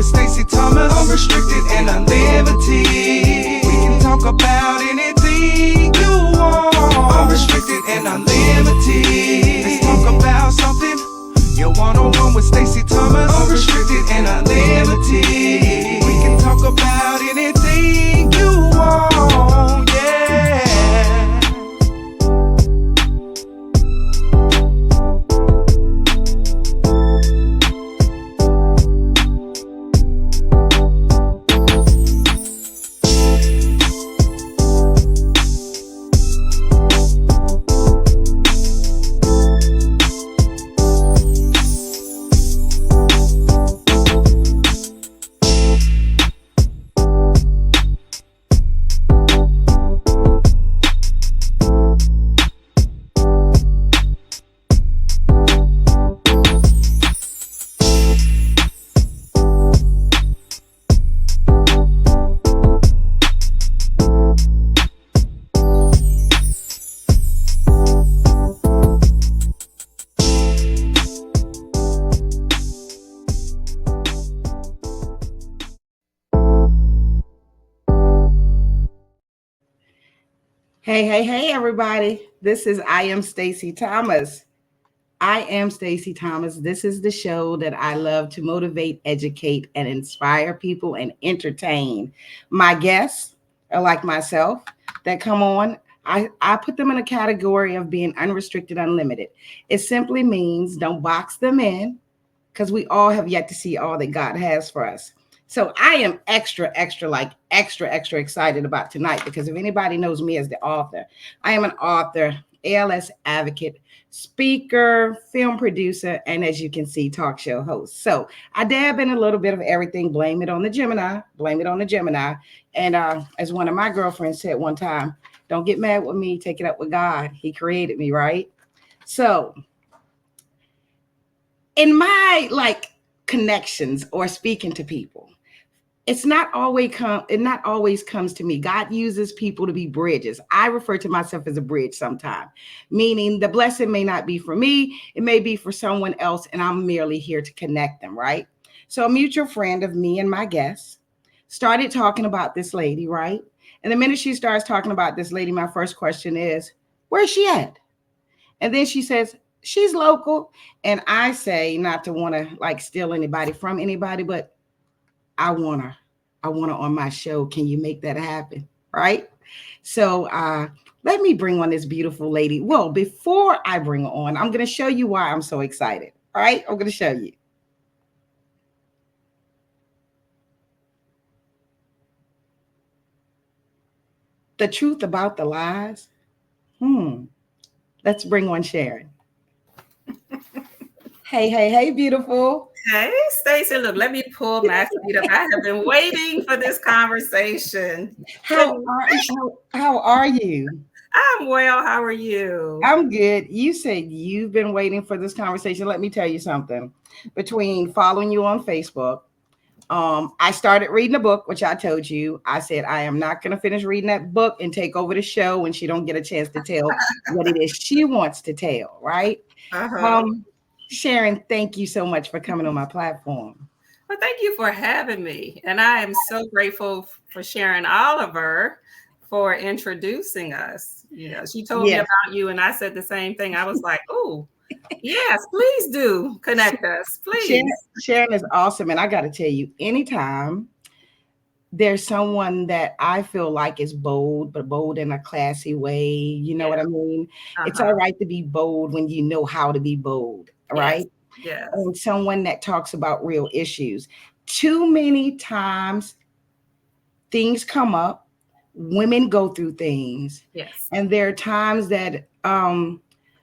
with Stacey Thomas. Unrestricted and unlimited. We can talk about anything you want. Unrestricted and unlimited. Let's talk about something. Your one-on-one with Stacey Thomas. Unrestricted and unlimited. We can talk about anything you want. Yeah. Hey, everybody. This is I Am Stacey Thomas. I am Stacey Thomas. This is the show that I love to motivate, educate, and inspire people and entertain. My guests are like myself that come on. I put them in a category of being unrestricted, unlimited. It simply means don't box them in because we all have yet to see all that God has for us. So I am extra excited about tonight because if anybody knows me as the author, I am an author, ALS advocate, speaker, film producer, and as you can see, talk show host. So I dab in a little bit of everything. Blame it on the Gemini. And as one of my girlfriends said one time, don't get mad with me. Take it up with God. He created me, right? So in my connections or speaking to people, it not always comes to me. God uses people to be bridges. I refer to myself as a bridge sometimes, meaning the blessing may not be for me. It may be for someone else, and I'm merely here to connect them, right? So a mutual friend of me and my guest started talking about this lady, right? And the minute she starts talking about this lady, my first question is, where's she at? And then she says, she's local. And I say, not to want to steal anybody from anybody, but I want her on my show. Can you make that happen? Right? So let me bring on this beautiful lady. Well, before I bring her on, I'm going to show you why I'm so excited. All right? I'm going to show you. The truth about the lies. Let's bring on Sharon. Hey, beautiful. Hey, Stacey, look, let me pull my feet up. I have been waiting for this conversation. How are you? I'm well. How are you? I'm good. You said you've been waiting for this conversation. Let me tell you something. Between following you on Facebook, I started reading a book, which I told you. I said I am not going to finish reading that book and take over the show when she don't get a chance to tell what it is she wants to tell, right? Sharon, thank you so much for coming on my platform. Well, thank you for having me. And I am so grateful for Sharon Oliver for introducing us. You know, she told me about you and I said the same thing. I was like, oh, yes, please do connect us, please. Sharon is awesome. And I got to tell you, anytime there's someone that I feel like is bold, but bold in a classy way, you know what I mean? It's all right to be bold when you know how to be bold. Right? Yes. And someone that talks about real issues. Too many times things come up, women go through things. Yes. And there are times that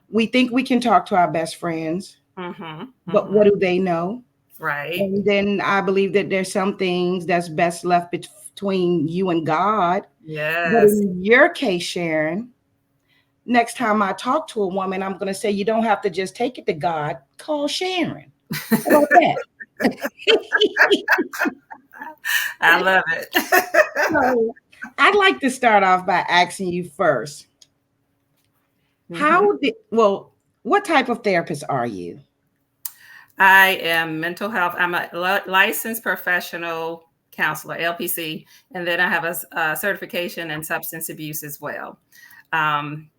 we think we can talk to our best friends, but what do they know? Right. And then I believe that there's some things that's best left between you and God. Yes. But in your case, Sharon, next time I talk to a woman, I'm going to say, you don't have to just take it to God. Call Sharon. How about that? I love it. So I'd like to start off by asking you first. What type of therapist are you? I am mental health. I'm a licensed professional counselor, LPC, and then I have a certification in substance abuse as well.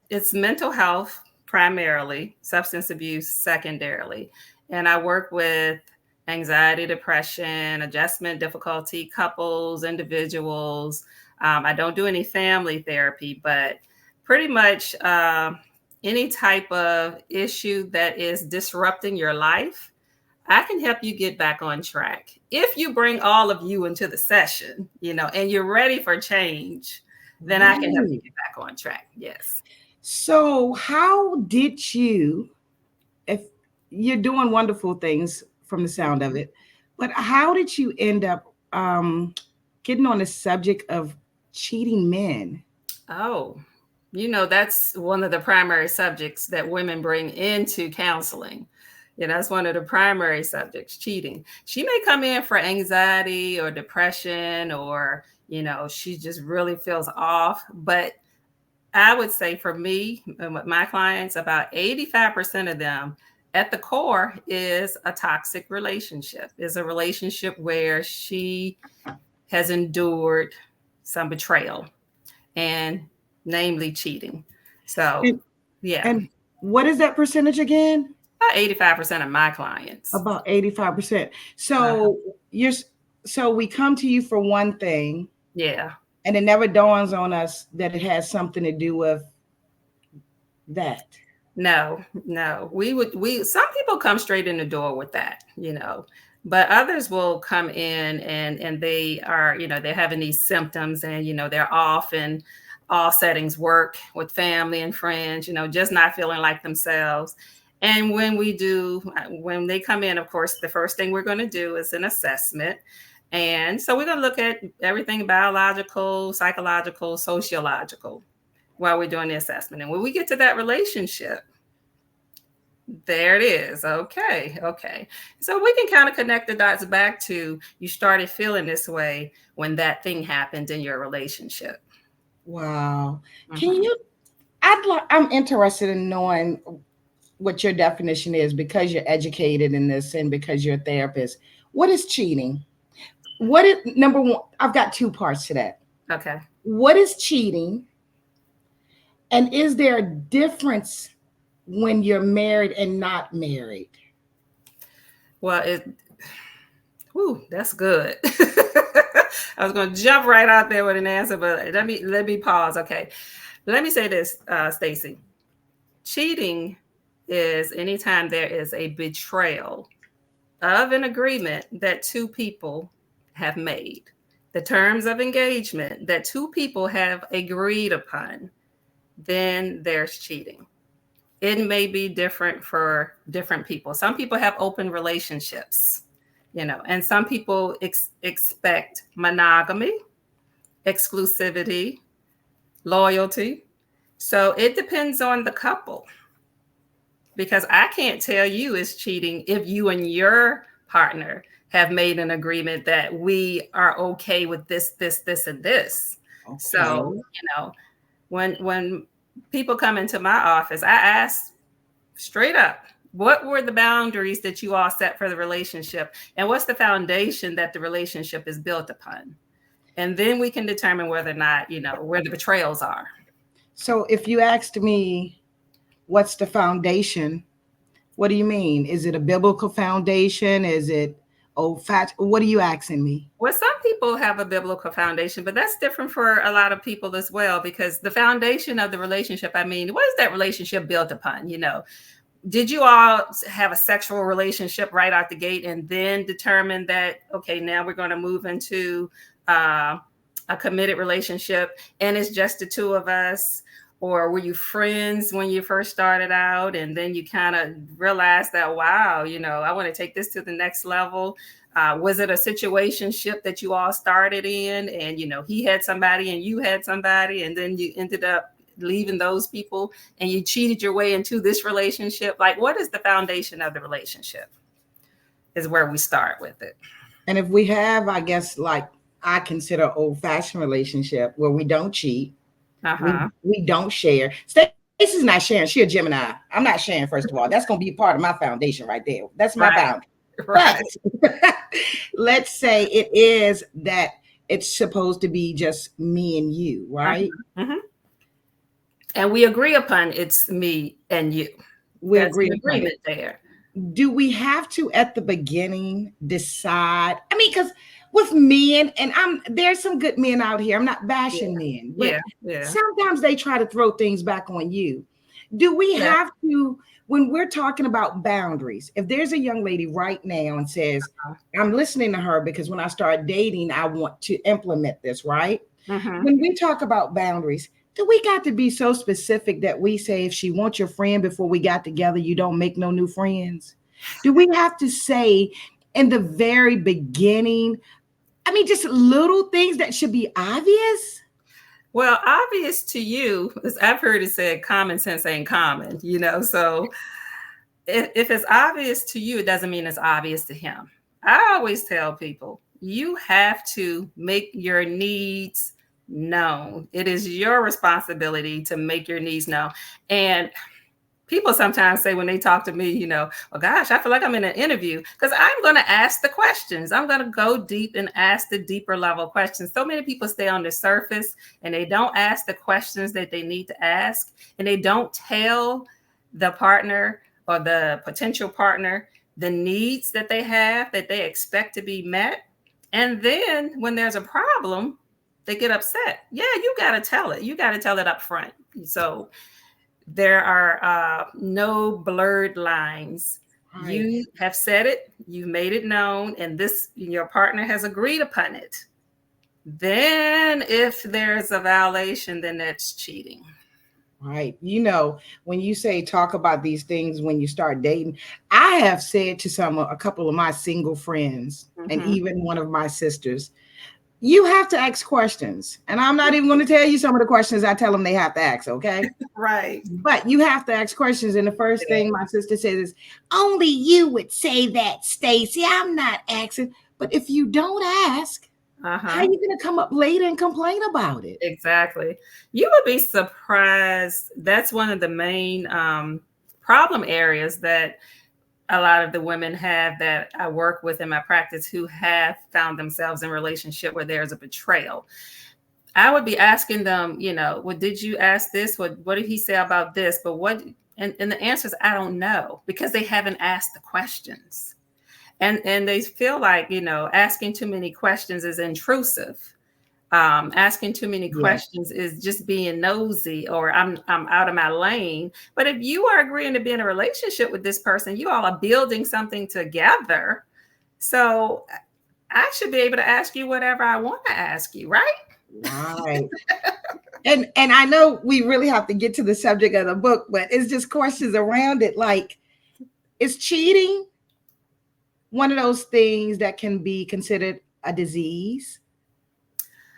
It's mental health primarily, substance abuse secondarily. And I work with anxiety, depression, adjustment difficulty, couples, individuals. I don't do any family therapy, but pretty much any type of issue that is disrupting your life, I can help you get back on track. If you bring all of you into the session, and you're ready for change, then I can help you get back on track. Yes. So how did you, if you're doing wonderful things from the sound of it, but how did you end up getting on the subject of cheating men? Oh, that's one of the primary subjects that women bring into counseling. That's one of the primary subjects, cheating. She may come in for anxiety or depression, or, she just really feels off. But I would say for me, with my clients, about 85% of them at the core is a toxic relationship, is a relationship where she has endured some betrayal, and namely cheating. So, yeah. And what is that percentage again? About 85% of my clients. About 85%. So so we come to you for one thing. Yeah. And it never dawns on us that it has something to do with that. No. Some people come straight in the door with that, but others will come in and they are, they're having these symptoms, and, they're off in all settings, work, with family and friends, just not feeling like themselves. And when they come in, of course, the first thing we're going to do is an assessment. And so we're going to look at everything biological, psychological, sociological while we're doing the assessment. And when we get to that relationship, there it is. Okay. So we can kind of connect the dots back to, you started feeling this way when that thing happened in your relationship. Wow. I'm interested in knowing what your definition is, because you're educated in this and because you're a therapist. What is cheating? Number one, I've got two parts to that. Okay. What is cheating? And is there a difference when you're married and not married? Well, that's good. I was going to jump right out there with an answer, but let me pause. Okay. Let me say this, Stacey. Cheating is anytime there is a betrayal of an agreement that two people have made, the terms of engagement that two people have agreed upon, then there's cheating. It may be different for different people. Some people have open relationships, and some people expect monogamy, exclusivity, loyalty. So it depends on the couple, because I can't tell you it's cheating if you and your partner have made an agreement that we are okay with this, and this. Okay. So, when people come into my office, I ask straight up, what were the boundaries that you all set for the relationship? And what's the foundation that the relationship is built upon? And then we can determine whether or not, where the betrayals are. So if you asked me, what's the foundation? What do you mean? Is it a biblical foundation? Is it what are you asking me? Well, some people have a biblical foundation, but that's different for a lot of people as well, because the foundation of the relationship, what is that relationship built upon? Did you all have a sexual relationship right out the gate and then determine that, okay, now we're going to move into a committed relationship and it's just the two of us? Or were you friends when you first started out, and then you kind of realized that, wow, I want to take this to the next level? Was it a situationship that you all started in, and, he had somebody and you had somebody, and then you ended up leaving those people and you cheated your way into this relationship? Like, what is the foundation of the relationship is where we start with it. And if we have, I guess, like I consider old-fashioned relationship where we don't cheat, we don't share. Stacey's not sharing. She's a Gemini. I'm not sharing, first of all. That's going to be part of my foundation right there. That's my boundary. Right. But let's say it is that it's supposed to be just me and you, right? Mm-hmm. And we agree upon it's me and you. We That's agree an upon it. agreement there. Do we have to at the beginning decide? I mean, because with men, and there's some good men out here. I'm not bashing men, but Yeah. sometimes they try to throw things back on you. Do we have to, when we're talking about boundaries, if there's a young lady right now and says, I'm listening to her because when I start dating, I want to implement this, right? Mm-hmm. When we talk about boundaries, do we got to be so specific that we say if she wants your friend before we got together, you don't make no new friends? Do we have to say in the very beginning, I mean, just little things that should be obvious? Well, obvious to you, as I've heard it said, common sense ain't common, so if it's obvious to you, it doesn't mean it's obvious to him. I always tell people, you have to make your needs known. It is your responsibility to make your needs known. And people sometimes say when they talk to me, well, gosh, I feel like I'm in an interview, because I'm going to ask the questions. I'm going to go deep and ask the deeper level questions. So many people stay on the surface and they don't ask the questions that they need to ask. And they don't tell the partner or the potential partner the needs that they have, that they expect to be met. And then when there's a problem, they get upset. Yeah, you got to tell it. You got to tell it up front. So there are no blurred lines. Right. You have said it, you've made it known, and your partner has agreed upon it. Then if there's a violation, then that's cheating. Right. When you say talk about these things when you start dating, I have said to a couple of my single friends, and even one of my sisters, you have to ask questions. And I'm not even going to tell you some of the questions I tell them they have to ask, okay? Right. But you have to ask questions. And the first thing my sister says is, only you would say that, Stacey. I'm not asking. But if you don't ask, how are you going to come up later and complain about it? Exactly. You would be surprised. That's one of the main problem areas that a lot of the women have that I work with in my practice who have found themselves in a relationship where there's a betrayal. I would be asking them, well, did you ask this? What did he say about this? But and the answer is, I don't know, because they haven't asked the questions. And they feel like, asking too many questions is intrusive. Asking too many questions is just being nosy, or I'm out of my lane. But if you are agreeing to be in a relationship with this person, you all are building something together. So I should be able to ask you whatever I want to ask you, right? Right. and I know we really have to get to the subject of the book, but it's just questions around it. Like, is cheating one of those things that can be considered a disease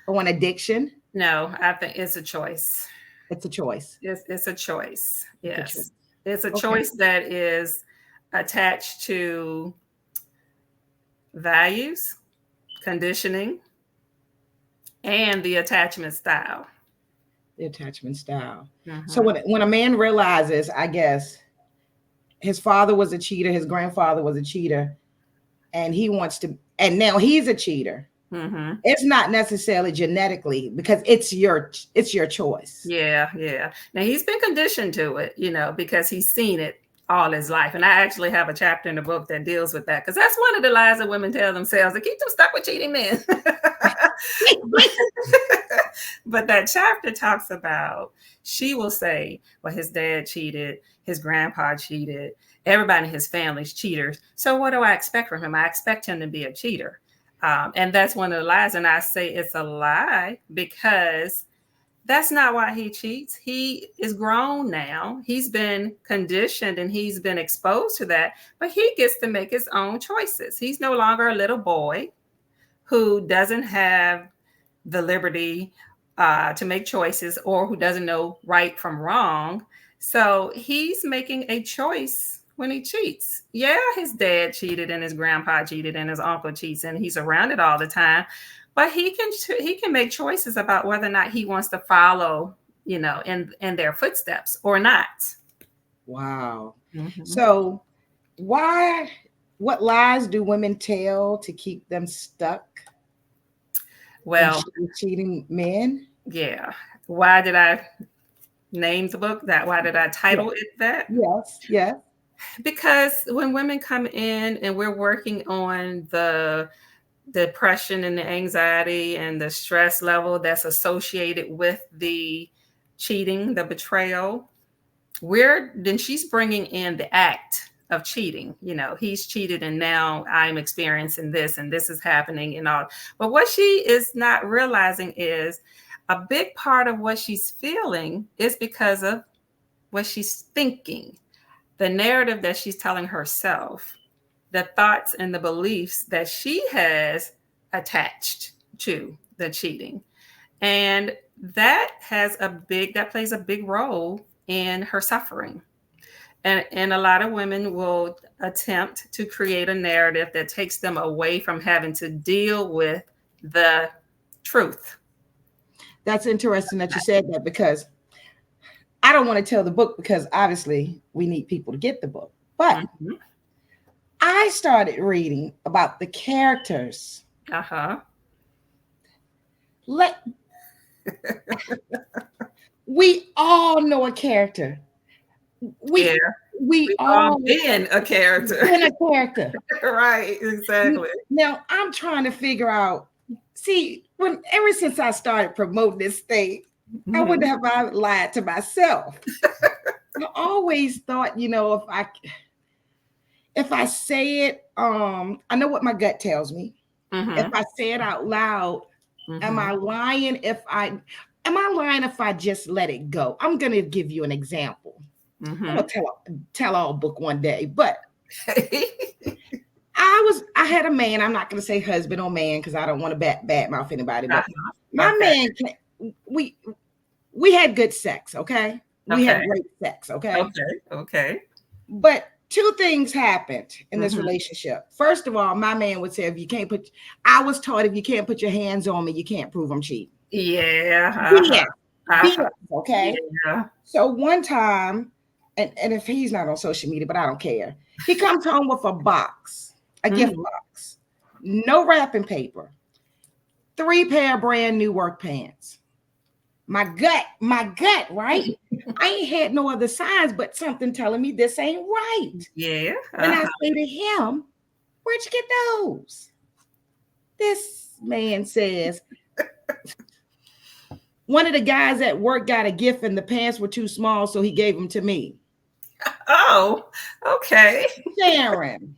or an addiction? No, I think it's a choice. It's a choice. It's a choice. Yes. It's a choice that is attached to values, conditioning, and the attachment style. The attachment style. So when a man realizes, I guess, his father was a cheater, his grandfather was a cheater, and and now he's a cheater. It's not necessarily genetically, because it's your choice. Yeah. Now he's been conditioned to it, because he's seen it all his life. And I actually have a chapter in the book that deals with that, because that's one of the lies that women tell themselves. They keep them stuck with cheating men. But that chapter talks about, she will say, well, his dad cheated, his grandpa cheated, everybody in his family's cheaters. So what do I expect from him? I expect him to be a cheater. And that's one of the lies. And I say it's a lie, because that's not why he cheats. He is grown now. He's been conditioned and he's been exposed to that, but he gets to make his own choices. He's no longer a little boy who doesn't have the liberty to make choices, or who doesn't know right from wrong. So he's making a choice when he cheats. Yeah, his dad cheated and his grandpa cheated and his uncle cheats and he's around it all the time. But he can make choices about whether or not he wants to follow, in their footsteps or not. Wow. So why What lies do women tell to keep them stuck? Well, cheating men. Yeah. Why did I name the book that? Why did I title it that? Yes, yes. Because when women come in and we're working on the depression and the anxiety and the stress level that's associated with the cheating, the betrayal, then she's bringing in the act of cheating. He's cheated and now I'm experiencing this and this is happening and all. But what she is not realizing is a big part of what she's feeling is because of what she's thinking, the narrative that she's telling herself, the thoughts and the beliefs that she has attached to the cheating. And that plays a big role in her suffering. And a lot of women will attempt to create a narrative that takes them away from having to deal with the truth. That's interesting that you said that, because I don't want to tell the book, because obviously we need people to get the book. But I started reading about the characters. We all know a character. We all been a character. Right, exactly. Now I'm trying to figure out, ever since I started promoting this thing, I wonder if I lied to myself. I always thought, if I say it, I know what my gut tells me. If I say it out loud, am I lying if I just let it go? I'm going to give you an example. I'm going to tell all book one day, but I had a man, I'm not going to say husband or man because I don't want to bad mouth anybody, but my man, we had good sex, okay? We had great sex, okay? Okay. But two things happened in this relationship. First of all, my man would say, I was taught if you can't put your hands on me, you can't prove I'm cheating. Yeah. Okay. Yeah. So one time, and if he's not on social media, but I don't care, he comes home with a box, a gift box, no wrapping paper, 3 pair of brand new work pants. My gut, right? I ain't had no other signs, but something telling me this ain't right. Yeah. And I say to him, where'd you get those? This man says, one of the guys at work got a gift and the pants were too small, so he gave them to me. Oh, okay. Sharon.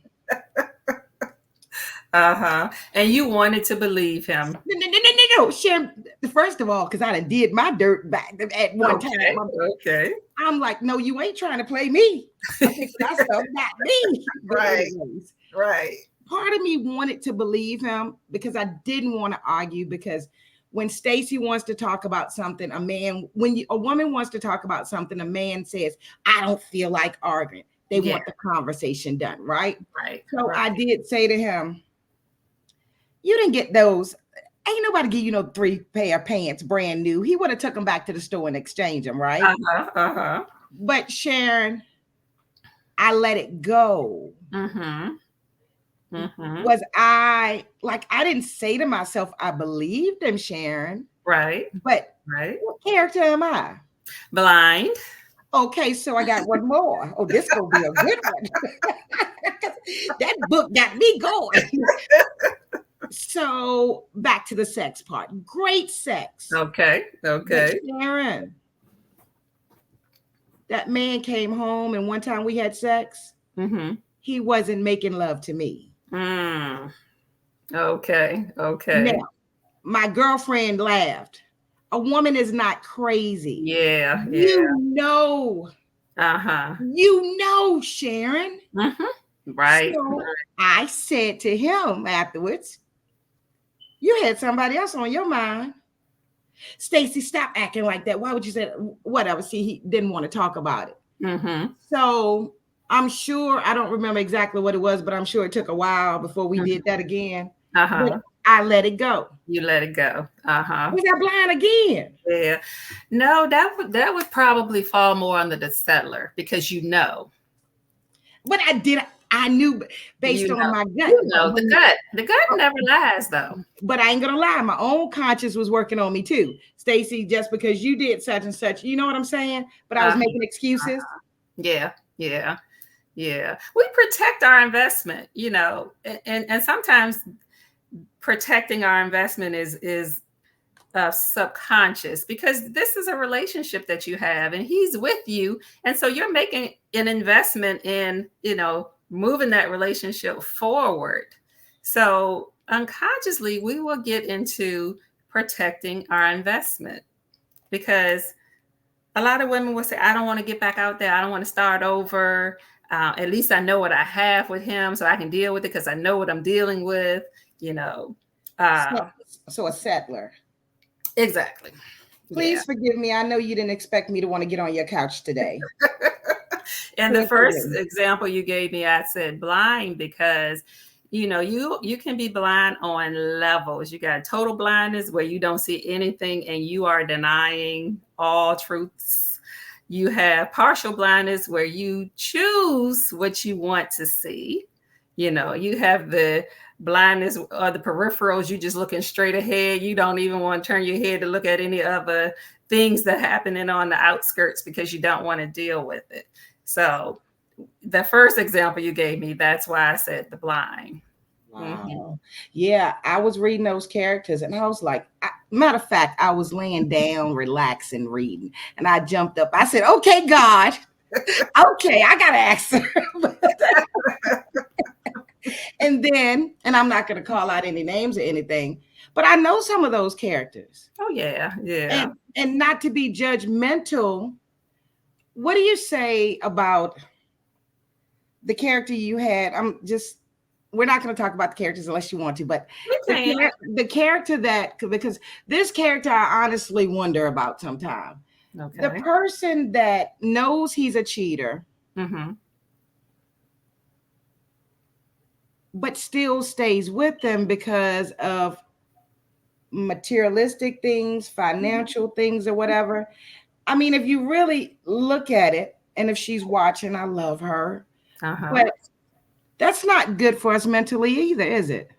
And you wanted to believe him. No. Sharon, first of all, because I done did my dirt back at one time. Okay. I'm like, no, you ain't trying to play me. I think that's stuff not me. Right. Part of me wanted to believe him because I didn't want to argue, because when Stacey wants to talk about something, when a woman wants to talk about something, a man says, I don't feel like arguing. They want the conversation done, right? Right. So I did say to him, you didn't get those. Ain't nobody give you 3 pair of pants brand new. He would have took them back to the store and exchanged them, right? But Sharon, I let it go. Was I didn't say to myself, I believed him, Sharon. Right. But what character am I? Blind. Okay, so I got one more. Oh, this gonna be a good one. That book got me going. So back to the sex part. Great sex. Okay. But Sharon, that man came home and one time we had sex. He wasn't making love to me. Okay. Now, my girlfriend laughed. A woman is not crazy. Yeah. You know, Sharon. Right. So I said to him afterwards, you had somebody else on your mind. Stacey, stop acting like that. Why would you say whatever? See, he didn't want to talk about it. So I'm sure, I don't remember exactly what it was, but I'm sure it took a while before we did that again. But I let it go. You let it go. Was I blind again? Yeah. No, that would probably fall more under the settler, because But I knew based on my gut. The gut never lies though. But I ain't gonna lie, my own conscience was working on me too. Stacey, just because you did such and such, you know what I'm saying? But I was making excuses. Yeah. We protect our investment, and sometimes protecting our investment is subconscious, because this is a relationship that you have and he's with you, and so you're making an investment in moving that relationship forward. So unconsciously we will get into protecting our investment, because a lot of women will say, I don't want to get back out there, I don't want to start over, at least I know what I have with him so I can deal with it because I know what I'm dealing with. So a settler. Exactly. Please forgive me. I know you didn't expect me to want to get on your couch today. And the first example you gave me, I said blind, because you can be blind on levels. You got total blindness where you don't see anything and you are denying all truths. You have partial blindness where you choose what you want to see. You have the blindness or the peripherals, you just looking straight ahead. You don't even want to turn your head to look at any other things that are happening on the outskirts because you don't want to deal with it. So the first example you gave me, that's why I said the blind. Wow. Mm-hmm. Yeah, I was reading those characters and I was like, matter of fact, I was laying down, relaxing, reading, and I jumped up. I said, okay, God, okay, I got to ask her. And I'm not going to call out any names or anything, but I know some of those characters. Oh, yeah. And not to be judgmental, what do you say about the character you had? We're not going to talk about the characters unless you want to, but the character because this character I honestly wonder about sometimes. Okay. The person that knows he's a cheater, mm-hmm. but still stays with them because of materialistic things, financial things, or whatever. I mean, if you really look at it, and if she's watching, I love her. But that's not good for us mentally either, is it?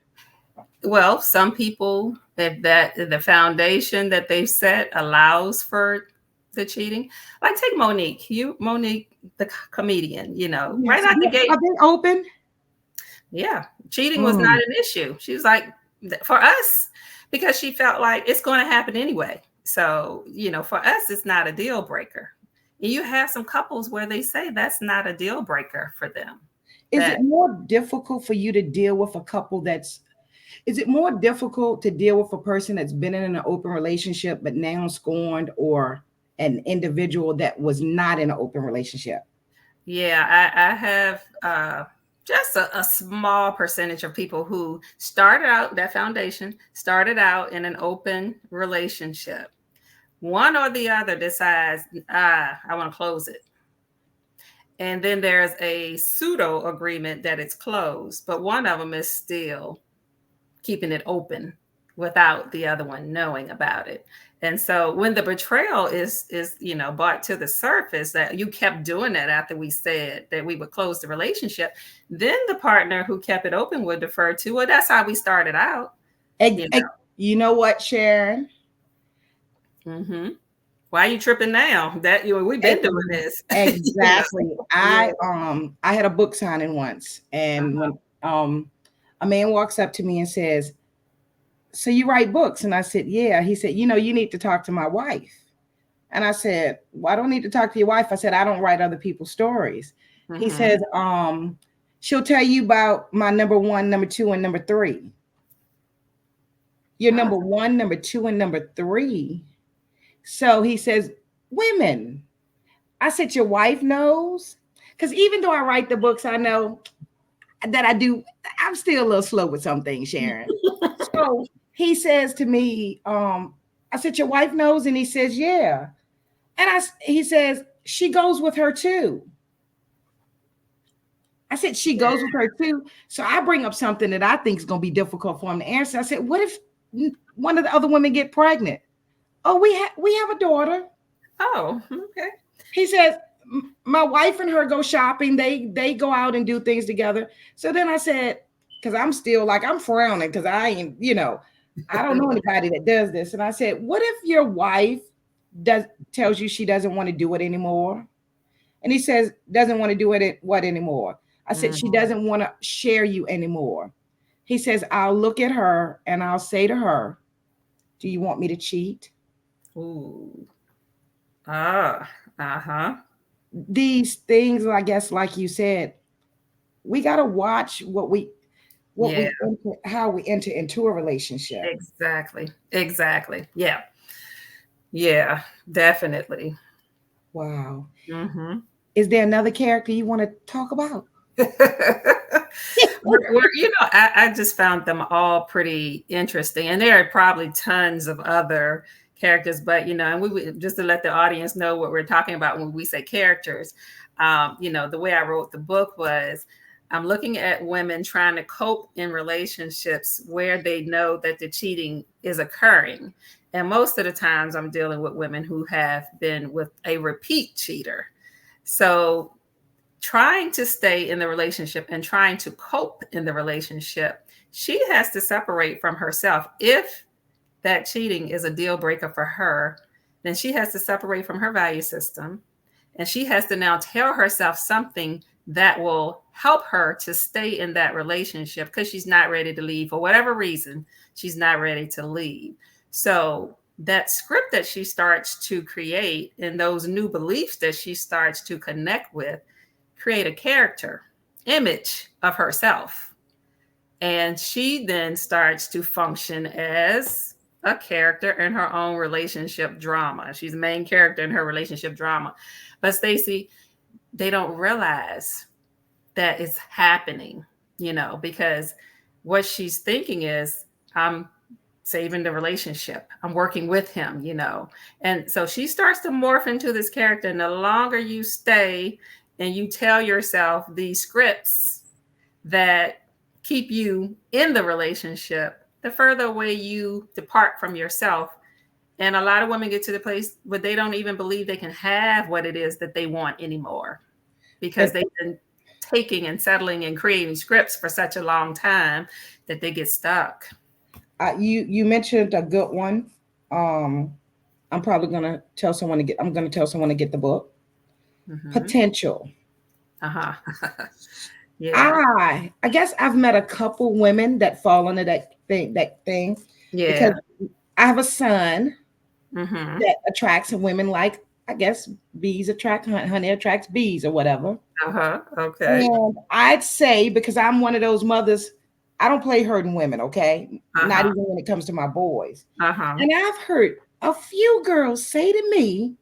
Well, some people, if the foundation that they've set allows for the cheating, like take Monique, the comedian, yes. Right out the gate. Are they open? Yeah, cheating was not an issue. She was like, for us, because she felt like it's going to happen anyway. So, for us, it's not a deal breaker. And you have some couples where they say that's not a deal breaker for them. Is it more difficult for you to deal with a couple is it more difficult to deal with a person that's been in an open relationship but now scorned, or an individual that was not in an open relationship? Yeah, I have just a small percentage of people who started out in an open relationship. One or the other decides, I want to close it. And then there's a pseudo agreement that it's closed, but one of them is still keeping it open without the other one knowing about it. And so when the betrayal is brought to the surface, that you kept doing that after we said that we would close the relationship, then the partner who kept it open would defer to, well, that's how we started out. You know what, Sharon? Mm-hmm. Why are you tripping now? That we've been doing this. Exactly. I had a book signing once, and when a man walks up to me and says, so you write books? And I said, yeah. He said, you need to talk to my wife. And I said, well, I don't need to talk to your wife. I said, I don't write other people's stories. Mm-hmm. He said, she'll tell you about my number 1, number 2, and number 3. Your number 1, number 2, and number 3. So he says, women. I said, your wife knows? Because even though I write the books, I know that I do. I'm still a little slow with some things, Sharon. So he says to me, I said, your wife knows? And he says, yeah. And he says, she goes with her too. I said, she goes with her too. So I bring up something that I think is going to be difficult for him to answer. I said, what if one of the other women get pregnant? Oh, we have a daughter. Oh, okay. He says, my wife and her go shopping. They go out and do things together. So then I said, because I'm still like, I'm frowning because I ain't, I don't know anybody that does this. And I said, what if your wife tells you she doesn't want to do it anymore? And he says, doesn't want to do it what anymore? I said, she doesn't want to share you anymore. He says, I'll look at her and I'll say to her, do you want me to cheat? Ooh. Uh-huh. These things, I guess, like you said, we got to watch how we enter into a relationship. Exactly. Yeah, definitely. Wow. Is there another character you want to talk about? I just found them all pretty interesting, and there are probably tons of other characters, but and we just to let the audience know what we're talking about when we say characters. The way I wrote the book was, I'm looking at women trying to cope in relationships where they know that the cheating is occurring, and most of the times I'm dealing with women who have been with a repeat cheater. So trying to stay in the relationship and trying to cope in the relationship, she has to separate from herself. If that cheating is a deal breaker for her, then she has to separate from her value system. And she has to now tell herself something that will help her to stay in that relationship, because she's not ready to leave for whatever reason. She's not ready to leave. So that script that she starts to create and those new beliefs that she starts to connect with create a character image of herself. And she then starts to function as a character in her own relationship drama. She's the main character in her relationship drama. But Stacey, they don't realize that it's happening, because what she's thinking is, I'm saving the relationship. I'm working with him, And so she starts to morph into this character. And the longer you stay and you tell yourself these scripts that keep you in the relationship, the further away you depart from yourself. And a lot of women get to the place where they don't even believe they can have what it is that they want anymore, because they've been taking and settling and creating scripts for such a long time that they get stuck. You mentioned a good one. I'm probably going to tell someone to get the book. Potential. Yeah. I guess I've met a couple women that fall under that thing. Yeah. Because I have a son that attracts women like, I guess, bees attract honey attracts bees or whatever. Okay. And I'd say, because I'm one of those mothers, I don't play hurting women, okay? Not even when it comes to my boys. And I've heard a few girls say to me,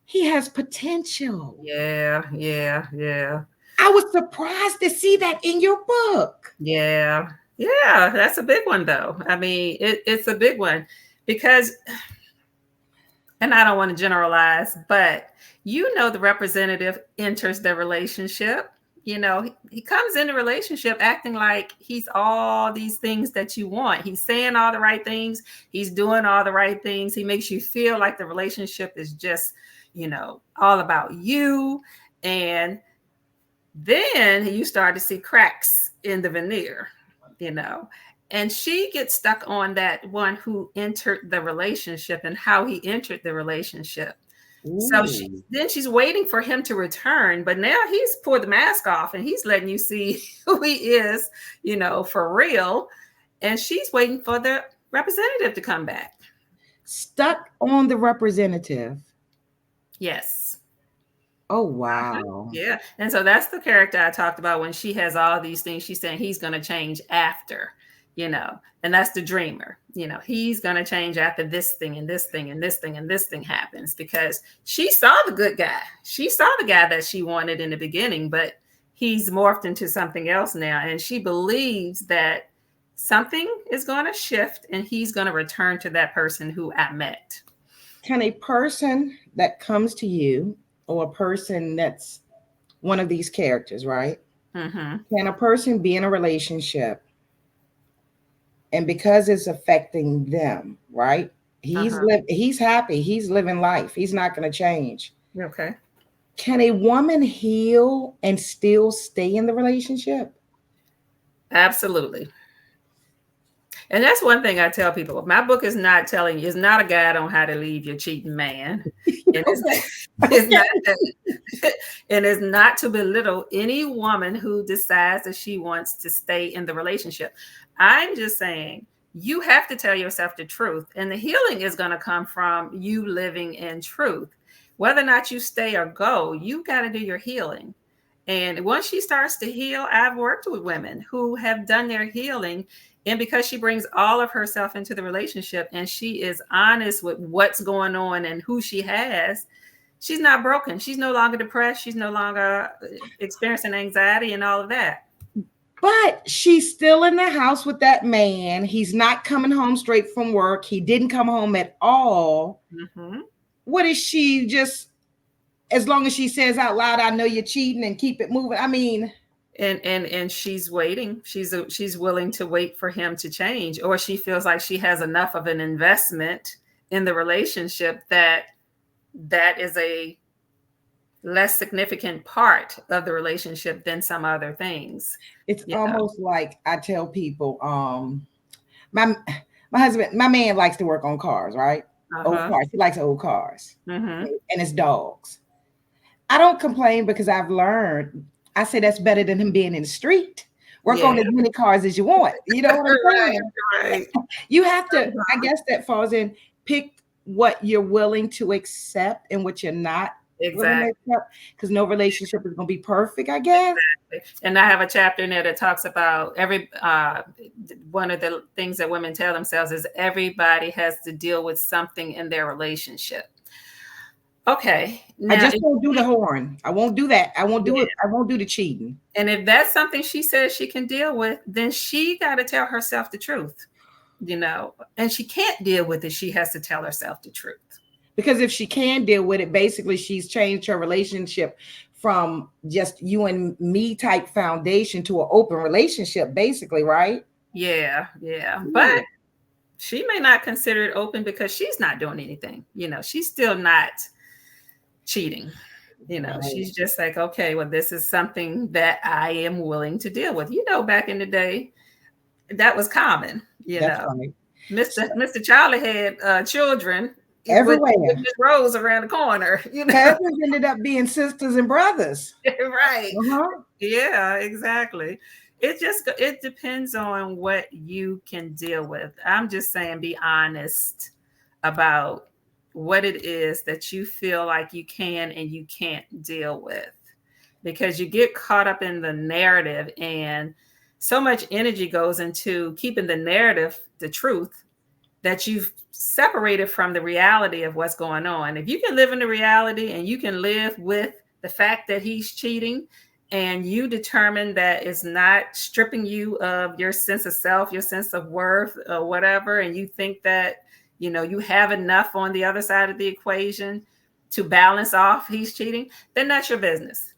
he has potential. Yeah. I was surprised to see that in your book. Yeah, that's a big one, though. I mean, it's a big one because, and I don't want to generalize, but the representative enters the relationship. He comes in the relationship acting like he's all these things that you want. He's saying all the right things. He's doing all the right things. He makes you feel like the relationship is just, all about you. And then you start to see cracks in the veneer, and she gets stuck on that one who entered the relationship and how he entered the relationship. Ooh. So she's waiting for him to return, but now he's pulled the mask off and he's letting you see who he is, for real. And she's waiting for the representative to come back. Stuck on the representative. Yes. Oh, wow. Yeah. And so that's the character I talked about when she has all these things. She's saying he's going to change after, and that's the dreamer. He's going to change after this thing and this thing and this thing and this thing happens, because she saw the good guy. She saw the guy that she wanted in the beginning, but he's morphed into something else now. And she believes that something is going to shift and he's going to return to that person who I met. Can a person that comes to you, or a person that's one of these characters, right? Can a person be in a relationship, and because it's affecting them, right? He's happy. He's living life. He's not going to change. Okay. Can a woman heal and still stay in the relationship? Absolutely. And that's one thing I tell people. My book is not telling you, it's not a guide on how to leave your cheating man. And it's not and it's not to belittle any woman who decides that she wants to stay in the relationship. I'm just saying you have to tell yourself the truth. And the healing is going to come from you living in truth. Whether or not you stay or go, you got to do your healing. And once she starts to heal, I've worked with women who have done their healing. And because she brings all of herself into the relationship and she is honest with what's going on and who she has, she's not broken. She's no longer depressed. She's no longer experiencing anxiety and all of that. But she's still in the house with that man. He's not coming home straight from work. He didn't come home at all. Mm-hmm. What is she just, as long as she says out loud, I know you're cheating, and keep it moving? I mean... And she's waiting. She's willing to wait for him to change, or she feels like she has enough of an investment in the relationship that is a less significant part of the relationship than some other things. It's almost like I tell people, my husband, my man likes to work on cars, right? Old cars. He likes old cars, and his dogs. I don't complain because I've learned. I say that's better than him being in the street. Work on as many cars as you want. You know what I'm saying? Right. You have to, I guess that falls in, pick what you're willing to accept and what you're not. Exactly. Because no relationship is going to be perfect, I guess. Exactly. And I have a chapter in there that talks about one of the things that women tell themselves is everybody has to deal with something in their relationship. Okay. Now, I just won't do the horn. I won't do that. I won't do it. I won't do the cheating. And if that's something she says she can deal with, then she got to tell herself the truth, and she can't deal with it. She has to tell herself the truth. Because if she can deal with it, basically she's changed her relationship from just you and me type foundation to an open relationship, basically, right? Yeah. But she may not consider it open because she's not doing anything. She's still not cheating. Right. She's just like, okay, well, this is something that I am willing to deal with. Back in the day, that was common. Funny. Mr. Charlie had children everywhere. With Rose around the corner. Cousins ended up being sisters and brothers. Right. Yeah, exactly. It depends on what you can deal with. I'm just saying, be honest about what it is that you feel like you can and you can't deal with, because you get caught up in the narrative, and so much energy goes into keeping the narrative the truth that you've separated from the reality of what's going on. If you can live in the reality and you can live with the fact that he's cheating, and you determine that it's not stripping you of your sense of self, your sense of worth, or whatever, and you think that you have enough on the other side of the equation to balance off he's cheating, then that's your business,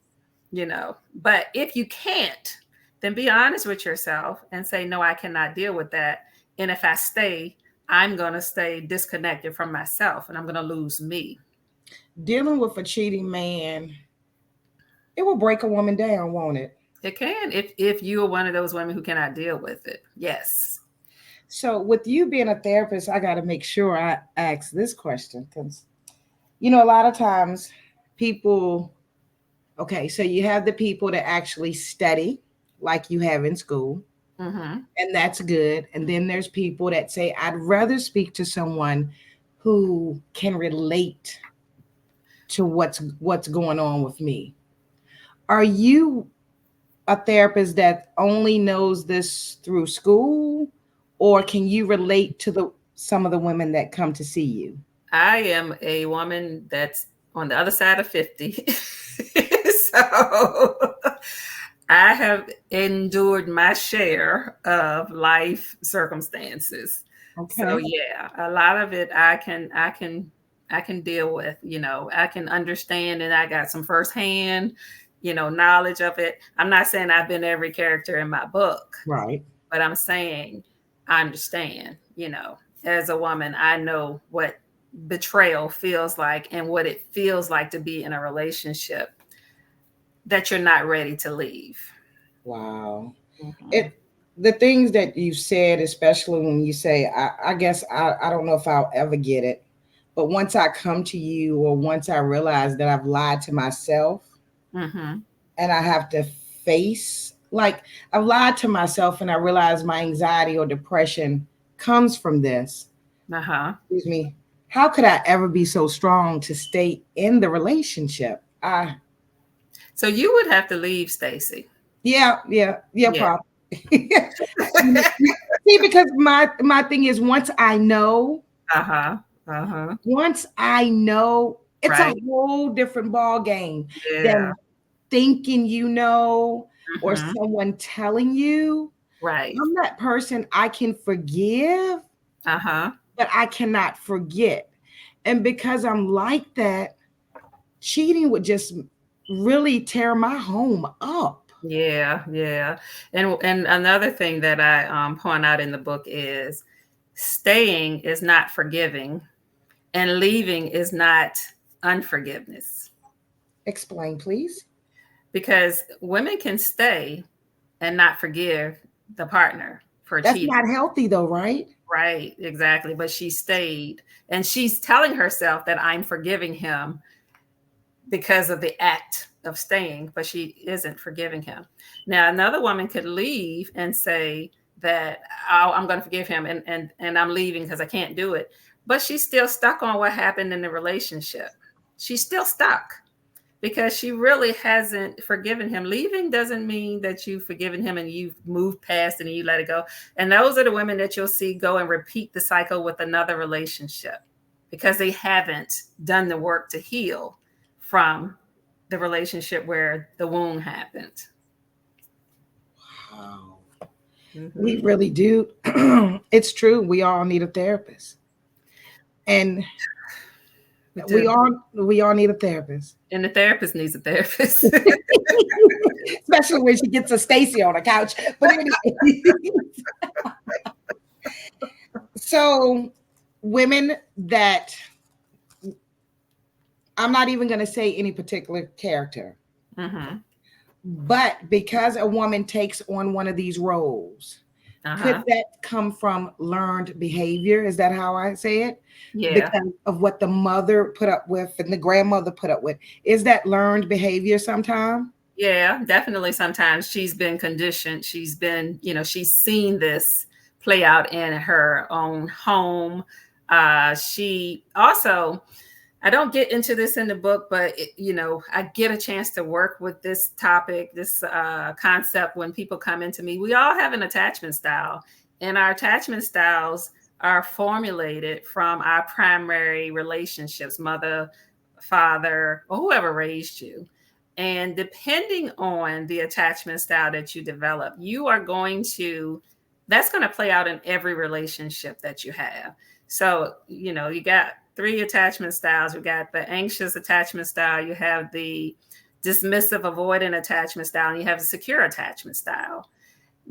But if you can't, then be honest with yourself and say, no, I cannot deal with that. And if I stay, I'm going to stay disconnected from myself, and I'm going to lose me. Dealing with a cheating man, it will break a woman down, won't it? It can, if you are one of those women who cannot deal with it. Yes. So with you being a therapist, I got to make sure I ask this question, because, a lot of times people, okay, so you have the people that actually study like you have in school, and that's good. And then there's people that say, I'd rather speak to someone who can relate to what's going on with me. Are you a therapist that only knows this through school? Or can you relate to some of the women that come to see you? I am a woman that's on the other side of 50. So I have endured my share of life circumstances. Okay. So yeah, a lot of it I can deal with, I can understand, and I got some firsthand, knowledge of it. I'm not saying I've been every character in my book. Right. But I'm saying I understand, as a woman, I know what betrayal feels like and what it feels like to be in a relationship that you're not ready to leave. Wow. The things that you said, especially when you say, I guess I don't know if I'll ever get it, but once I come to you, or once I realize that I've lied to myself, Mm-hmm. and I have to face, like, I've lied to myself and I realize my anxiety or depression comes from this. Uh-huh. Excuse me. How could I ever be so strong to stay in the relationship? So you would have to leave, Stacey. Yeah, Yeah. probably. See, because my thing is, Uh-huh. Uh-huh. once I know, it's a Right. whole different ball game Yeah. than thinking or Mm-hmm. someone telling you. Right. I'm that person, I can forgive, Uh-huh. but I cannot forget. And because I'm like that, cheating would just really tear my home up. Yeah, yeah. And another thing that I point out in the book is staying is not forgiving and leaving is not unforgiveness. Explain, please. Because women can stay and not forgive the partner for That's cheating. not healthy though, right? Right, exactly. But she stayed and she's telling herself that I'm forgiving him because of the act of staying, but she isn't forgiving him. Now, another woman could leave and say that, oh, I'm going to forgive him and I'm leaving because I can't do it. But she's still stuck on what happened in the relationship. She's still stuck because she really hasn't forgiven him. Leaving doesn't mean that you've forgiven him and you've moved past and you let it go. And those are the women that you'll see go and repeat the cycle with another relationship because they haven't done the work to heal from the relationship where the wound happened. Wow. We Mm-hmm. really do. It's true. We all need a therapist. And We we do. all we all need a therapist. And the therapist needs a therapist. Especially when she gets a Stacey on the couch. But anyway. So women that, I'm not even going to say any particular character, Mm-hmm. but because a woman takes on one of these roles, could Uh-huh. that come from learned behavior? Is that how I say it? Yeah. Because of what the mother put up with and the grandmother put up with. Is that learned behavior sometime? Yeah, definitely. Sometimes she's been conditioned. She's been, she's seen this play out in her own home. She also, I don't get into this in the book, but I get a chance to work with this topic, this concept when people come into me. We all have an attachment style, and our attachment styles are formulated from our primary relationships, mother, father, or whoever raised you. And depending on the attachment style that you develop, that's going to play out in every relationship that you have. So, you got 3 attachment styles. You got the anxious attachment style, you have the dismissive avoidant attachment style, and you have the secure attachment style.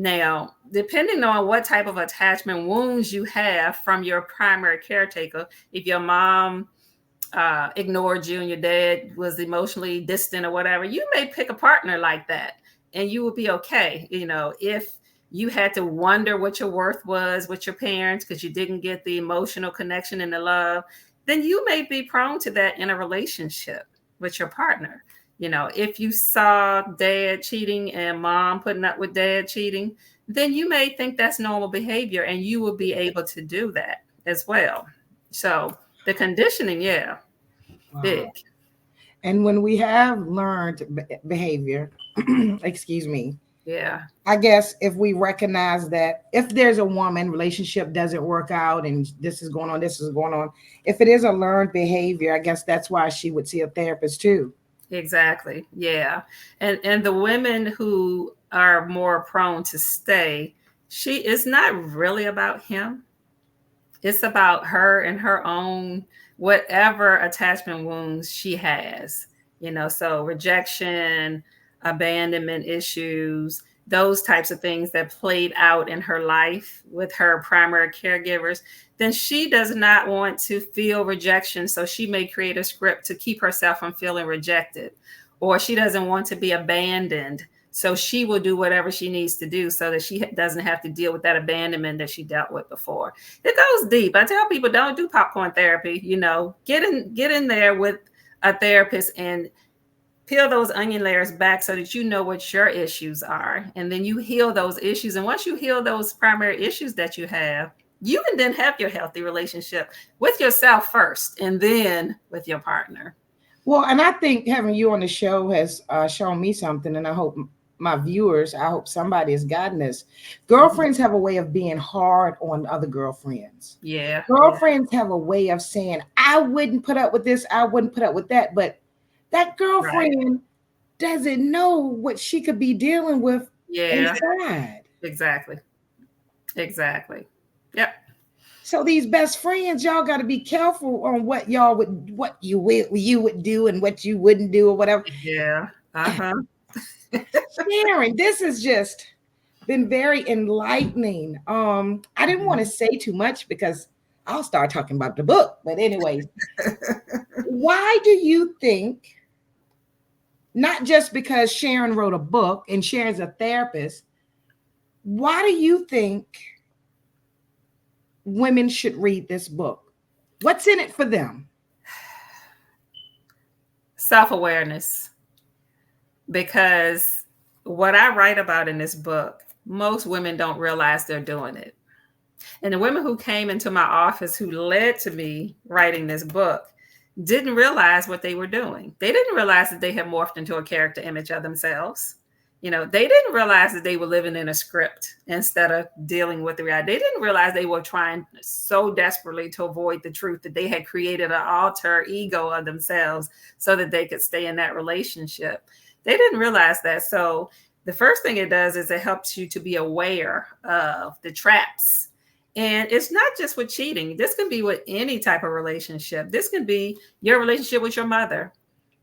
Now, depending on what type of attachment wounds you have from your primary caretaker, if your mom ignored you and your dad was emotionally distant or whatever, you may pick a partner like that and you will be okay. If you had to wonder what your worth was with your parents because you didn't get the emotional connection and the love, then you may be prone to that in a relationship with your partner. If you saw dad cheating and mom putting up with dad cheating, then you may think that's normal behavior and you will be able to do that as well. So the conditioning, yeah, big. Wow. And when we have learned behavior, excuse me, Yeah. I guess if we recognize that if there's a woman relationship doesn't work out and this is going on, if it is a learned behavior, I guess that's why she would see a therapist too. Exactly. Yeah. And the women who are more prone to stay, she is not really about him. It's about her and her own whatever attachment wounds she has. So rejection, abandonment issues, those types of things that played out in her life with her primary caregivers, then she does not want to feel rejection. So she may create a script to keep herself from feeling rejected, or she doesn't want to be abandoned. So she will do whatever she needs to do so that she doesn't have to deal with that abandonment that she dealt with before. It goes deep. I tell people, don't do popcorn therapy. Get in there with a therapist and peel those onion layers back so that you know what your issues are. And then you heal those issues. And once you heal those primary issues that you have, you can then have your healthy relationship with yourself first and then with your partner. Well, and I think having you on the show has shown me something, and I hope my viewers, I hope somebody has gotten this. Girlfriends have a way of being hard on other girlfriends. Yeah. Girlfriends have a way of saying, I wouldn't put up with this, I wouldn't put up with that. But that girlfriend doesn't know what she could be dealing with inside. Exactly. Yep. So these best friends, y'all got to be careful on what you would do and what you wouldn't do or whatever. Yeah. Sharon, this has just been very enlightening. I didn't want to say too much because I'll start talking about the book. But anyways, why do you think, not just because Sharon wrote a book and Sharon's a therapist, why do you think women should read this book? What's in it for them? Self-awareness. Because what I write about in this book, most women don't realize they're doing it. And the women who came into my office who led to me writing this book didn't realize what they were doing. They didn't realize that they had morphed into a character image of themselves. They didn't realize that they were living in a script instead of dealing with the reality. They didn't realize they were trying so desperately to avoid the truth that they had created an alter ego of themselves so that they could stay in that relationship. They didn't realize that. So the first thing it does is it helps you to be aware of the traps. And it's not just with cheating. This can be with any type of relationship. This can be your relationship with your mother.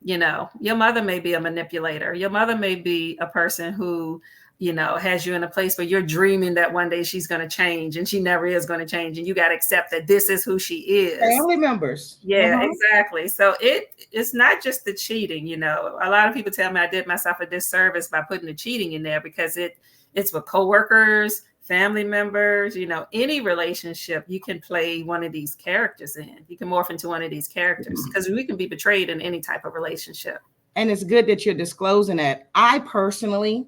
Your mother may be a manipulator. Your mother may be a person who, has you in a place where you're dreaming that one day she's going to change, and she never is going to change. And you got to accept that this is who she is. Family members. Yeah, exactly. So it's not just the cheating. A lot of people tell me I did myself a disservice by putting the cheating in there because it's with coworkers, family members, any relationship, you can play one of these characters in. You can morph into one of these characters because we can be betrayed in any type of relationship. And it's good that you're disclosing that. I personally,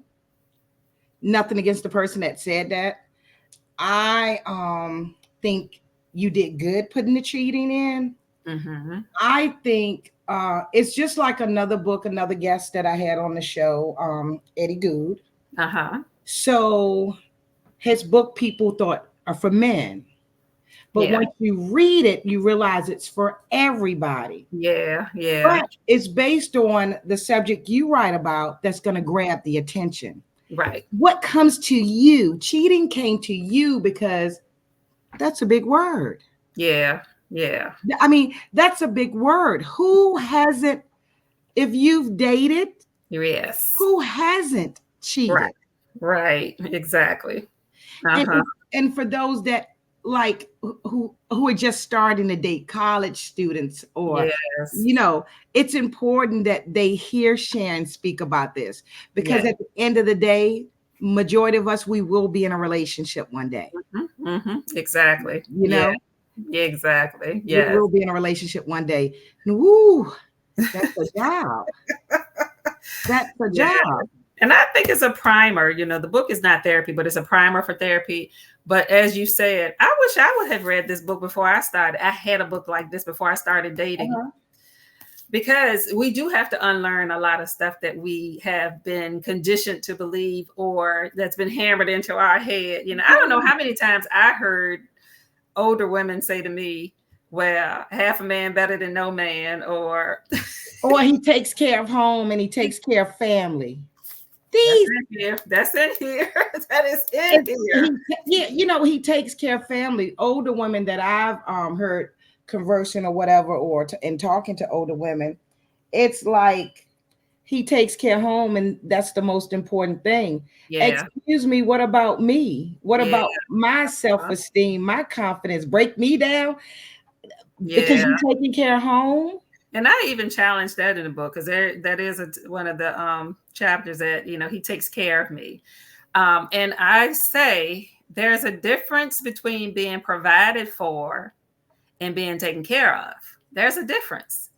nothing against the person that said that. I think you did good putting the cheating in. Mm-hmm. I think it's just like another book, another guest that I had on the show, Eddie Good. So his book people thought are for men. But once you read it, you realize it's for everybody. Yeah. But it's based on the subject you write about that's going to grab the attention. Right. What comes to you? Cheating came to you because that's a big word. Yeah. I mean, that's a big word. Who hasn't, if you've dated, yes, who hasn't cheated? Right. Exactly. And for those that like who are just starting to date, college students, or it's important that they hear Sharon speak about this because at the end of the day, majority of us, we will be in a relationship one day. Exactly. Exactly. We will be in a relationship one day. And woo, that's a job. That's a job. And I think it's a primer. The book is not therapy, but it's a primer for therapy. But as you said, I wish I would have read this book before I started. I had a book like this before I started dating. Because we do have to unlearn a lot of stuff that we have been conditioned to believe or that's been hammered into our head. I don't know how many times I heard older women say to me, well, half a man better than no man, or he takes care of home and he takes care of family. That's in here. That is in here. He takes care of family. Older women that I've heard conversing or whatever, or in talking to older women, it's like he takes care home, and that's the most important thing. Yeah. Excuse me, what about me? What Yeah. about my self-esteem, my confidence? Break me down because Yeah. you're taking care of home? And I even challenged that in the book, because that is one of the chapters that, he takes care of me. And I say there's a difference between being provided for and being taken care of. There's a difference.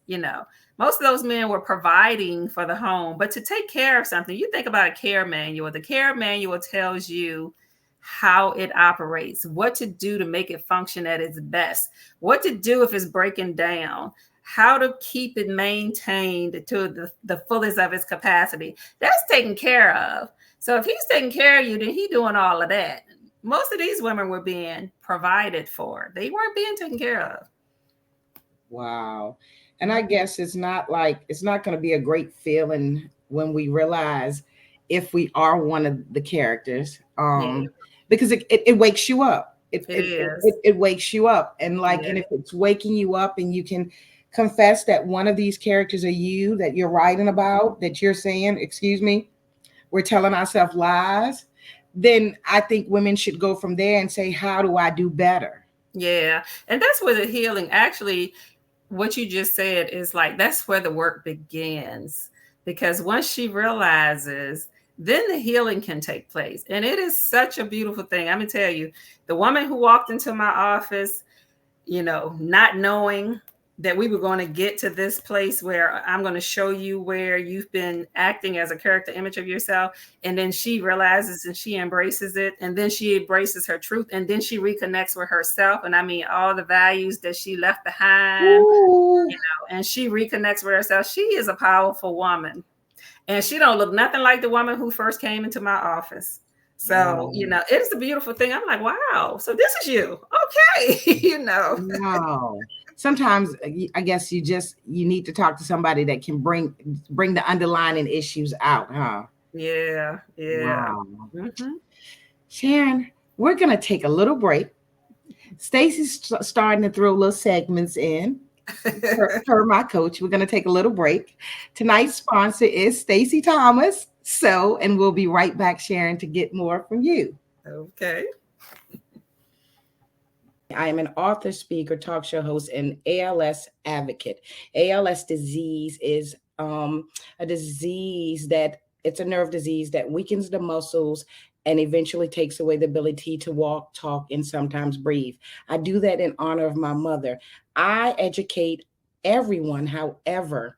Most of those men were providing for the home, but to take care of something, you think about a care manual. The care manual tells you how it operates, what to do to make it function at its best, what to do if it's breaking down, how to keep it maintained to the fullest of its capacity. That's taken care of. So if he's taking care of you, then he's doing all of that. Most of these women were being provided for. They weren't being taken care of. Wow. And I guess it's not going to be a great feeling when we realize if we are one of the characters, because it wakes you up. It wakes you up. And and if it's waking you up and you can confess that one of these characters are you, that you're writing about, that you're saying, excuse me, we're telling ourselves lies, then I think women should go from there and say, how do I do better? Yeah. And that's where the healing, actually, what you just said is that's where the work begins. Because once she realizes, then the healing can take place. And it is such a beautiful thing. I'm going to tell you, the woman who walked into my office, not knowing that we were going to get to this place where I'm going to show you where you've been acting as a character image of yourself. And then she realizes and she embraces it. And then she embraces her truth. And then she reconnects with herself. And I mean, all the values that she left behind, and she reconnects with herself. She is a powerful woman. And she don't look nothing like the woman who first came into my office. So, it's a beautiful thing. I'm like, wow, so this is you. Okay. Wow. Sometimes I guess you need to talk to somebody that can bring the underlying issues out, huh? Yeah. Wow. Mm-hmm. Sharon, we're going to take a little break. Stacey's starting to throw little segments in. Her my coach. We're going to take a little break. Tonight's sponsor is Stacey Thomas. And we'll be right back, Sharon, to get more from you. Okay. I am an author, speaker, talk show host, and ALS advocate. ALS disease is a disease it's a nerve disease that weakens the muscles and eventually takes away the ability to walk, talk, and sometimes breathe. I do that in honor of my mother. I educate everyone. However,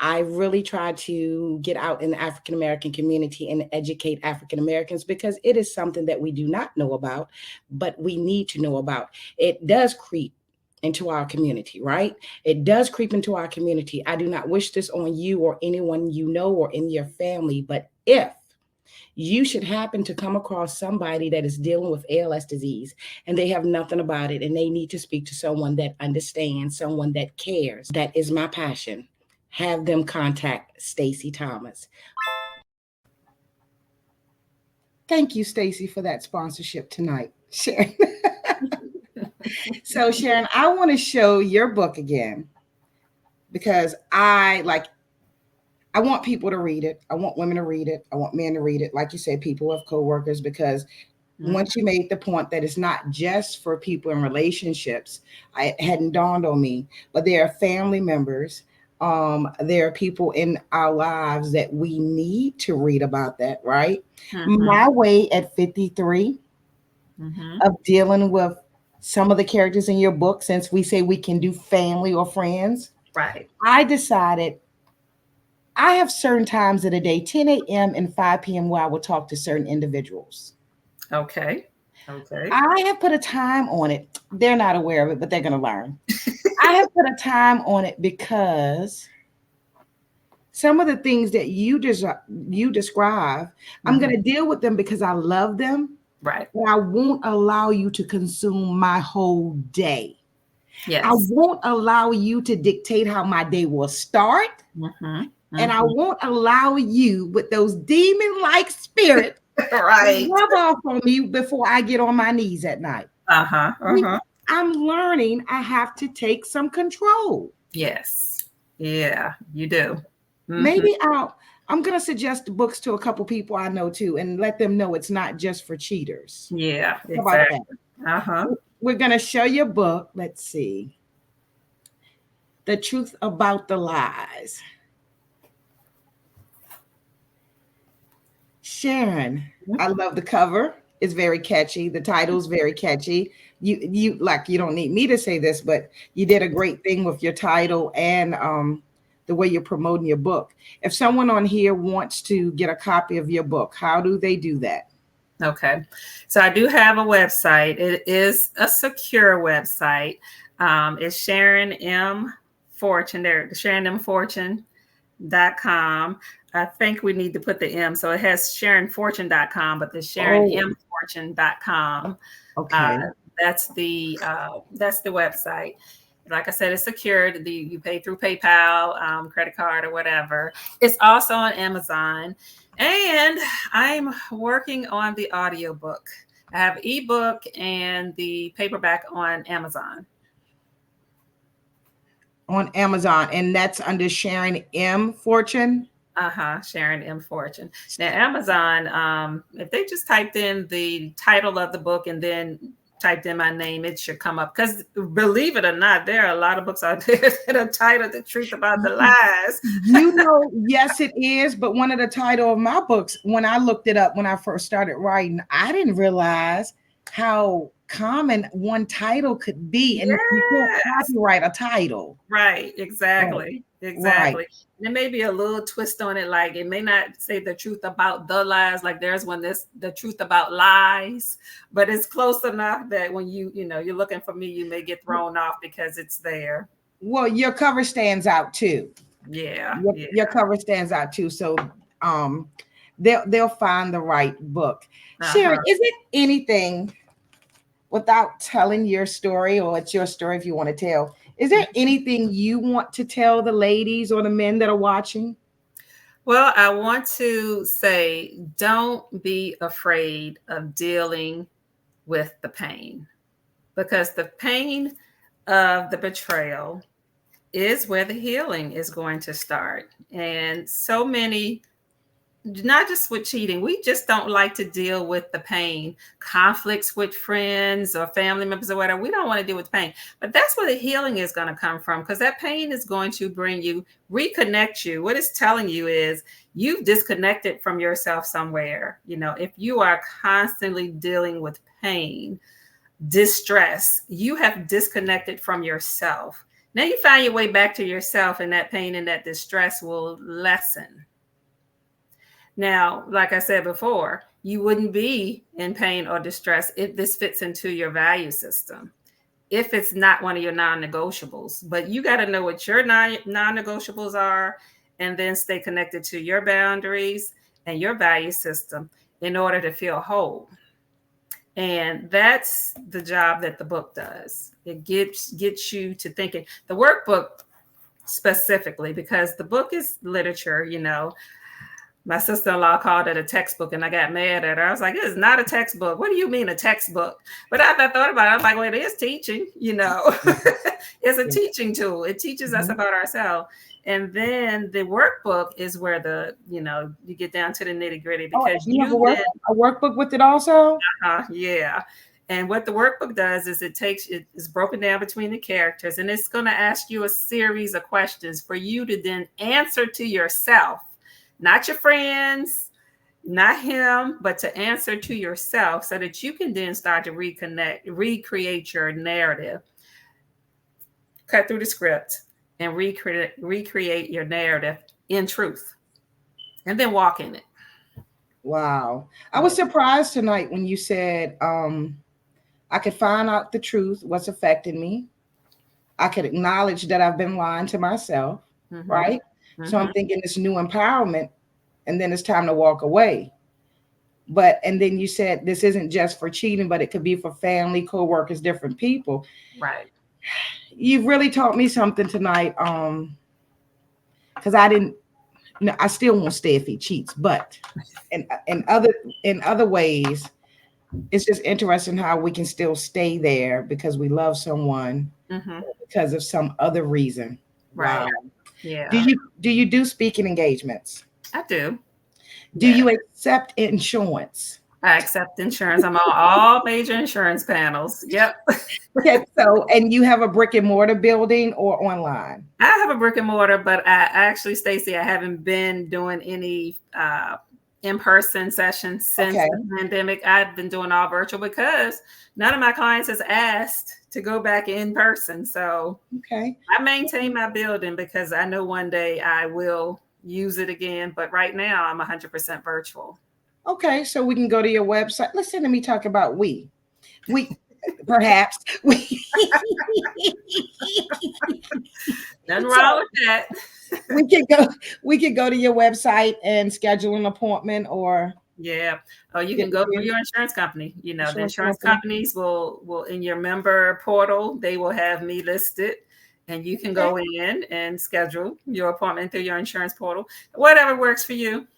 I really try to get out in the African American community and educate African Americans, because it is something that we do not know about, but we need to know about. It does creep into our community, right? It does creep into our community. I do not wish this on you or anyone you know or in your family, but if you should happen to come across somebody that is dealing with ALS disease and they have nothing about it and they need to speak to someone that understands, someone that cares, that is my passion, have them contact Stacey Thomas. Thank you, Stacey, for that sponsorship tonight, Sharon. So, Sharon, I want to show your book again because I want people to read it. I want women to read it. I want men to read it. Like you said, people have coworkers, because once you made the point that it's not just for people in relationships, it hadn't dawned on me, but there are family members. There are people in our lives that we need to read about that, right? Mm-hmm. My way at 53 of dealing with some of the characters in your book, since we say we can do family or friends, right? I decided I have certain times of the day, 10 a.m. and 5 p.m., where I will talk to certain individuals. Okay. I have put a time on it. They're not aware of it, but they're going to learn. I have put a time on it because some of the things that you describe, I'm going to deal with them because I love them. Right. But I won't allow you to consume my whole day. Yes. I won't allow you to dictate how my day will start. And I won't allow you with those demon-like spirits right. to rub off on me before I get on my knees at night. I'm learning I have to take some control. Yes. Yeah, you do. Maybe I'm going to suggest the books to a couple people I know too, and let them know it's not just for cheaters. Yeah, How about exactly. that? We're going to show your book. Let's see. The Truth About the Lies. Sharon, I love the cover. It's very catchy. The title's very catchy. You don't need me to say this, but you did a great thing with your title and the way you're promoting your book. If someone on here wants to get a copy of your book, how do they do that? Okay. So I do have a website. It is a secure website. It's Sharon M. Fortune there, SharonMFortune.com. I think we need to put the M. So it has SharonFortune.com, but the SharonMFortune.com. Okay. That's the website. Like I said, it's secured. You pay through PayPal, credit card, or whatever. It's also on Amazon. And I'm working on the audiobook. I have ebook and the paperback on Amazon. On Amazon, and that's under Sharon M. Fortune. Sharon M. Fortune. Now, Amazon, if they just typed in the title of the book and then typed in my name, it should come up. Because believe it or not, there are a lot of books out there that are titled The Truth About the Lies. Yes, it is. But one of the title of my books, when I looked it up when I first started writing, I didn't realize how common one title could be. And you can't copyright a title. Right, exactly. Right. Exactly. Right. There may be a little twist on it, like it may not say the truth about the lies, like there's one that's the truth about lies, but it's close enough that when you're looking for me, you may get thrown off because it's there. Well, your cover stands out too. Yeah. Your cover stands out too. So they'll find the right book. Sharon, is it anything, without telling your story, or it's your story if you want to tell, is there anything you want to tell the ladies or the men that are watching? Well, I want to say, don't be afraid of dealing with the pain, because the pain of the betrayal is where the healing is going to start. And so many, not just with cheating, we just don't like to deal with the pain. Conflicts with friends or family members or whatever, we don't want to deal with pain. But that's where the healing is going to come from, because that pain is going to reconnect you. What it's telling you is you've disconnected from yourself somewhere. If you are constantly dealing with pain, distress, you have disconnected from yourself. Now you find your way back to yourself, and that pain and that distress will lessen. Now, like I said before, you wouldn't be in pain or distress if this fits into your value system, if it's not one of your non-negotiables. But you got to know what your non-negotiables are, and then stay connected to your boundaries and your value system in order to feel whole. And that's the job that the book does. It gets you to thinking. The workbook specifically, because the book is literature, My sister-in-law called it a textbook, and I got mad at her. I was like, "It's not a textbook. What do you mean a textbook?" But after I thought about it, I was like, "Well, it is teaching, It's a teaching tool. It teaches us about ourselves." And then the workbook is where you get down to the nitty-gritty, because you have a workbook with it also? Yeah. And what the workbook does is it's broken down between the characters, and it's going to ask you a series of questions for you to then answer to yourself. Not your friends, not him, but to answer to yourself, so that you can then start to recreate your narrative, cut through the script, and recreate your narrative in truth, and then walk in it. Wow. I was surprised tonight when you said I could find out the truth, what's affecting me. I could acknowledge that I've been lying to myself, right? So I'm thinking it's new empowerment, and then it's time to walk away. And then you said this isn't just for cheating, but it could be for family, co-workers, different people. Right. You've really taught me something tonight. Because I still won't stay if he cheats, but in other ways, it's just interesting how we can still stay there because we love someone because of some other reason. Right. Wow. Yeah. Do you do speaking engagements? I do. Do you accept insurance? I accept insurance. I'm on all major insurance panels. Yep. Okay, so, and you have a brick and mortar building or online? I have a brick and mortar, but I actually, Stacey, I haven't been doing any in-person sessions since the pandemic. I've been doing all virtual because none of my clients has asked to go back in person. So I maintain my building because I know one day I will use it again. But right now I'm 100% virtual. Okay, so we can go to your website. Listen to me talk about we perhaps we nothing wrong with that. we could go to your website and schedule an appointment, or you can go through your insurance company. You know, the insurance companies will in your member portal, they will have me listed, and you can go in and schedule your appointment through your insurance portal. Whatever works for you.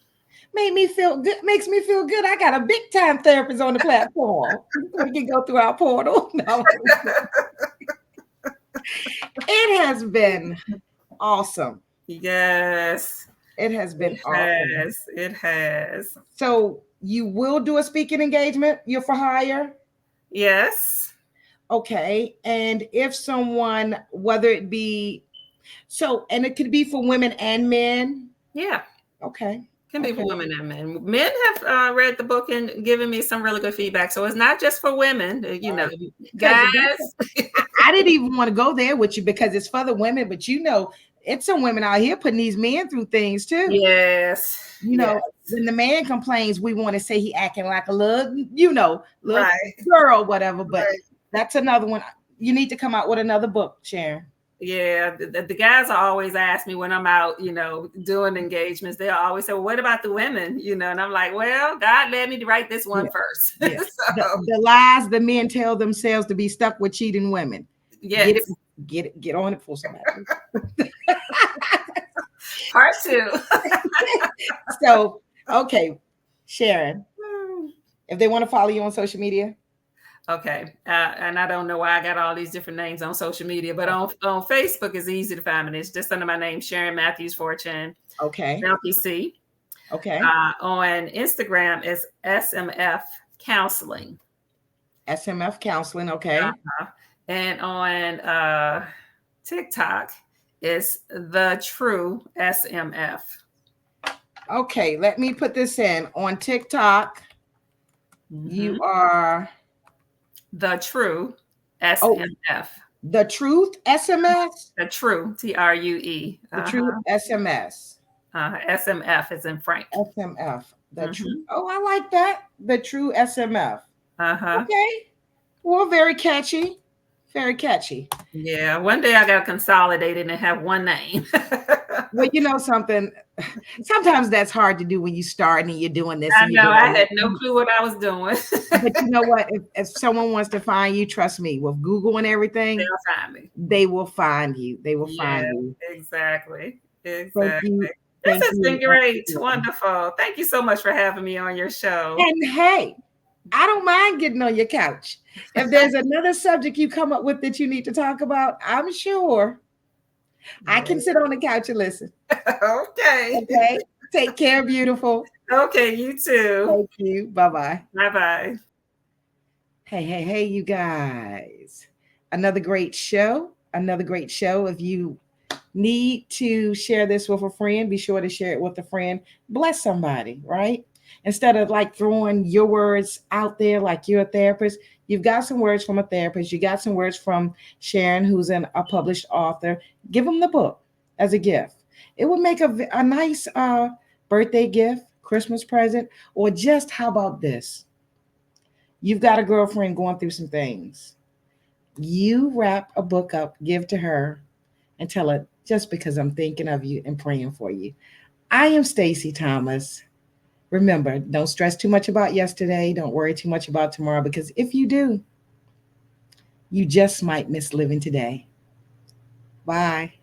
Makes me feel good. I got a big time therapist on the platform. We can go through our portal. No. It has been awesome. Yes. It has been awesome. It has. So you will do a speaking engagement? You're for hire? Yes. Okay. And if someone, whether it be, and it could be for women and men? Yeah. Okay. Can be for women and men. Men have read the book and given me some really good feedback. So it's not just for women, you know, guys. I didn't even want to go there with you because it's for the women, but you know, it's some women out here putting these men through things too. Yes. You know, when the man complains, we want to say he acting like a little, little girl, whatever. But that's another one. You need to come out with another book, Sharon. Yeah, the guys are always ask me when I'm out, you know, doing engagements. They'll always say, well, what about the women? You know, and I'm like, well, God led me to write this one first. Yeah. The lies the men tell themselves to be stuck with cheating women. Yes. Get on it for somebody. Part 2. So, okay, Sharon, if they want to follow you on social media. Okay. And I don't know why I got all these different names on social media, but on Facebook is easy to find me. It's just under my name, Sharon Matthews Fortune. Okay. LPC. Okay. On Instagram is SMF Counseling. SMF Counseling. Okay. And on TikTok is The True SMF. Okay. Let me put this in. On TikTok, you are The True SMF. The Truth SMS? The True, TRUE. The True SMS. SMF is in Frank. SMF. The True. Oh, I like that. The True SMF. Okay. Well, very catchy. Very catchy. Yeah. One day I got to consolidate it and have one name. Well, you know something. Sometimes that's hard to do when you start and you're doing this. I know. I had no clue what I was doing. But you know what? If someone wants to find you, trust me, with Google and everything, they'll find me. They will find you. They will find you. Exactly. This has been great. Wonderful. Thank you so much for having me on your show. And hey, I don't mind getting on your couch. If there's another subject you come up with that you need to talk about, I'm sure I can sit on the couch and listen. Okay. Take care, beautiful. Okay, you too. Thank you. Bye-bye. Bye-bye. Hey, you guys. Another great show. If you need to share this with a friend, be sure to share it with a friend. Bless somebody, right? Instead of like throwing your words out there like you're a therapist, you've got some words from a therapist. You got some words from Sharon, who's a published author. Give them the book as a gift. It would make a nice birthday gift, Christmas present, or just how about this? You've got a girlfriend going through some things. You wrap a book up, give to her, and tell her, just because I'm thinking of you and praying for you. I am Stacey Thomas. Remember, don't stress too much about yesterday. Don't worry too much about tomorrow, because if you do, you just might miss living today. Bye.